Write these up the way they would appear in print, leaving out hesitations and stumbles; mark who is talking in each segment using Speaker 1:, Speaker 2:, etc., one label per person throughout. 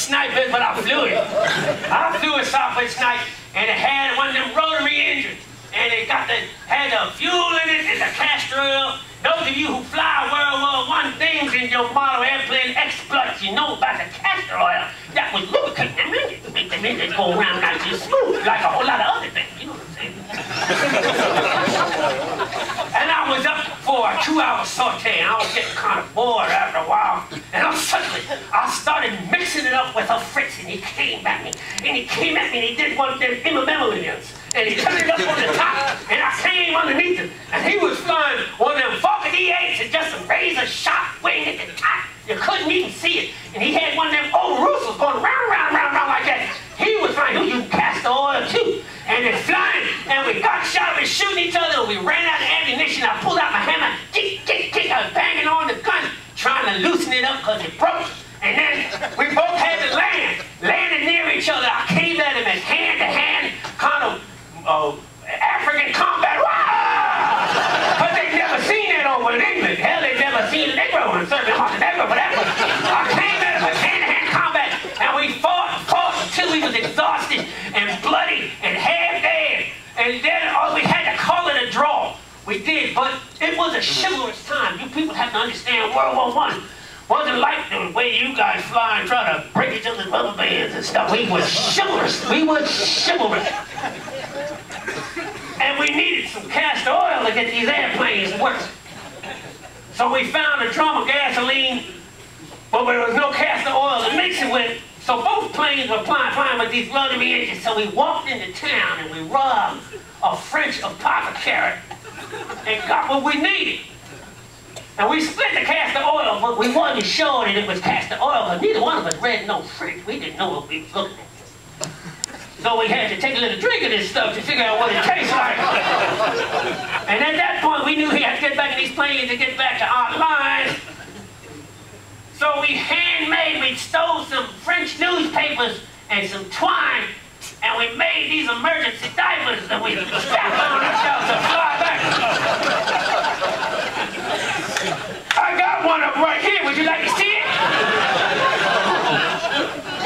Speaker 1: snipers, but I flew it. I flew a Southwest Snipe, and it had one of them rotary engines. And it had the fuel in it and the castor oil. Those of you who fly World War I things in your model airplane exploits, you know about the castor oil. That was lubricant. Them engines make them engines go around nice and smooth, like a whole lot of other things. You know what I'm saying? And I was up for a 2-hour saute, and I was getting kind of bored after a while. And suddenly, I started mixing it up with a Fritz, and he came at me. And he came at me, and he did one of them immobilians. And he turned it up on the top, and I came underneath him. And he was flying one of them Falcon D8s and just a razor-sharp wing at the top. You couldn't even see it. And he had one of them old roosters going round like that. He was flying. He was using castor oil, too. And it's flying, and we got shot, we shooting each other, and we ran out of ammunition. I pulled out my hammer, kick. I was banging on the gun, trying to loosen it up because it broke. And then we both had to landing near each other. I came at him as hand-to-hand, kind of African combat. But they'd never seen that over in England. Hell, they'd never seen a Negro in serving Montenegro, but I came at him as hand-to-hand combat, and we fought until we was exhausted and bloody and half dead. And then we had to call it a draw. We did, but it was a chivalrous time. You people have to understand World War I wasn't like the way you guys fly and try to break each other's rubber bands and stuff. We was chivalrous. And we needed some castor oil to get these airplanes working. So we found a drum of gasoline, but there was no castor oil to mix it with. So both planes were flying with these rotary engines. So we walked into town and we robbed a French apothecary and got what we needed. And we split the castor oil, but we wasn't sure that it was castor oil, because neither one of us read no French. We didn't know what we was looking at. So we had to take a little drink of this stuff to figure out what it tastes like. And at that point, we knew we had to get back in these planes to get back to our lines. So we stole some French newspapers and some twine, and we made these emergency diapers that we strapped on ourselves to fly back. I got one up right here. Would you like to see it?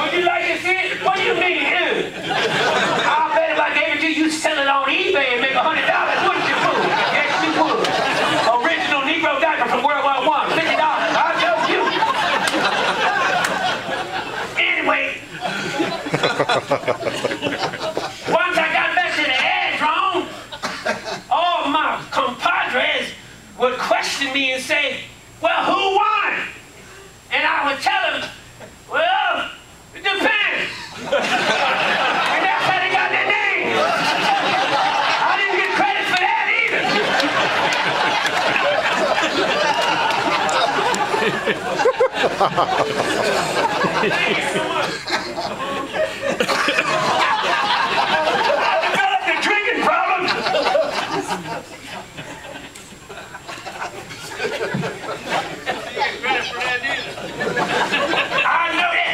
Speaker 1: Would you like to see it? What do you mean, dude? I'll bet if I gave it to you, you'd sell it on eBay and make $100, wouldn't you, fool? Yes, you would. Original Negro diaper from World War I, $50. I'll tell you. Anyway, once I got back to the aerodrome, all my compadres would question me and say, well, who won? And I would tell them, well, it depends. And that's how they got their name. I didn't get credit for that either. I developed a drinking problem. I know that.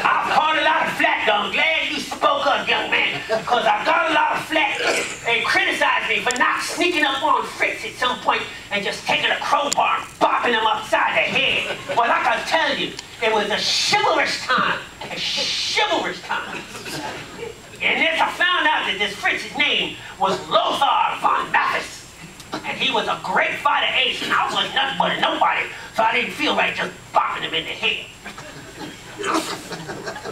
Speaker 1: I've caught a lot of flack, though. I'm glad you spoke up, young man, because I got a lot of flack. They criticized me for not sneaking up on Fritz at some point and just taking a crowbar and bopping him upside the head. Well, like I tell you, it was a chivalrous time. A chivalrous time. And then I found out that this Fritz's name was Lothar von Mathis. And he was a great fighter ace, and I was nothing but a nobody, so I didn't feel right just bopping him in the head.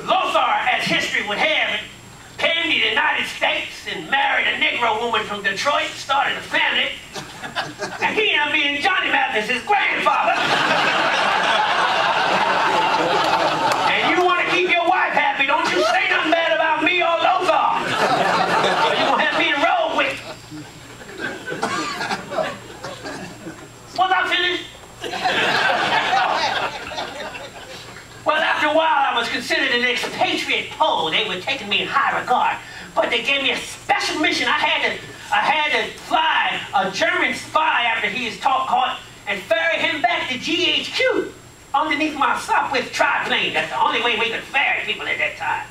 Speaker 1: Lothar, as history would have it, came to the United States and married a Negro woman from Detroit, started a family, and he ended up being Johnny Mathis' grandfather. And you want to keep your wife happy, don't you say nothing bad about me or Lothar. Or you're going to have me to roll with. Was I finished? Well, after a while, I was considered an expatriate Pole. They were taking me in high regard, but they gave me a special mission. I had to fly a German spy after he was caught and ferry him back to GHQ underneath my Southwest triplane. That's the only way we could ferry people at that time.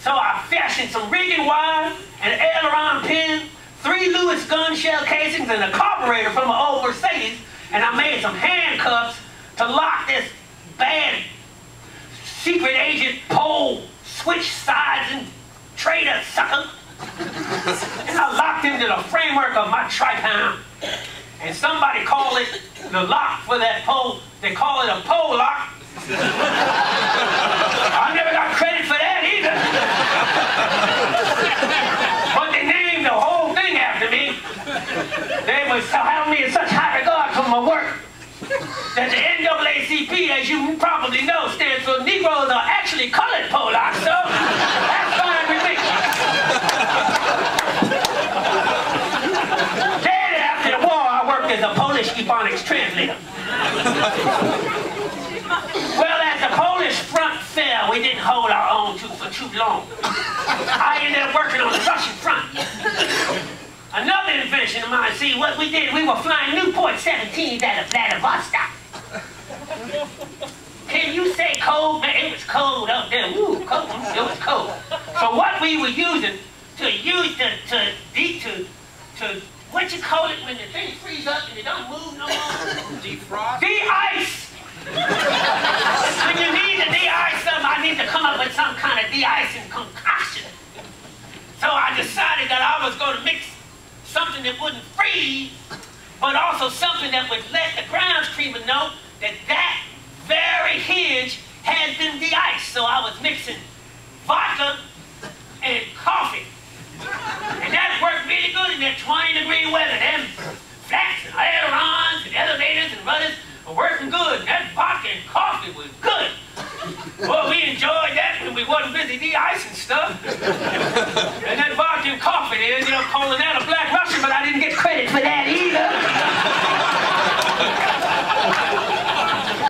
Speaker 1: So I fashioned some rigging wire, an aileron pin, 3 Lewis gun shell casings, and a carburetor from an old Mercedes, and I made some handcuffs to lock this bad secret agent pole, switch sides and traitor sucker. And I locked into the framework of my tri-pound. And somebody called it the lock for that pole. They call it a pole lock. I never got credit for that either. But they named the whole thing after me. They was having me in such high regard for my work that the NAACP, as you probably know, stands for Negroes Are Actually Colored Pole Locks, so that's fine with me. Then after the war, I worked as a Polish Ebonics translator. Well, as the Polish front fell, we didn't hold our own for too long. I ended up working on the Russian front. Another invention of mine, see, what we did, we were flying Newport 17s out of Vladivostok. Can you say cold? Man, it was cold up there. Ooh, cold. It was cold. So what we were using to what you call it when the thing freezes up and it don't move no more?
Speaker 2: Defrost?
Speaker 1: De-ice! When you need to de-ice something, I need to come up with some kind of de-icing concoction. So I decided that I was going to mix something that wouldn't freeze, but also something that would let the groundskeeper know that that very hinge had been de-iced. So I was mixing vodka and coffee. And that worked really good in that 20-degree weather. Them flats and ailerons and elevators and rudders were working good. And that vodka and coffee was good. Well, we enjoyed that when we wasn't busy de-icing stuff. And that vodka and coffee, they ended up calling that a Black Russian, but I didn't get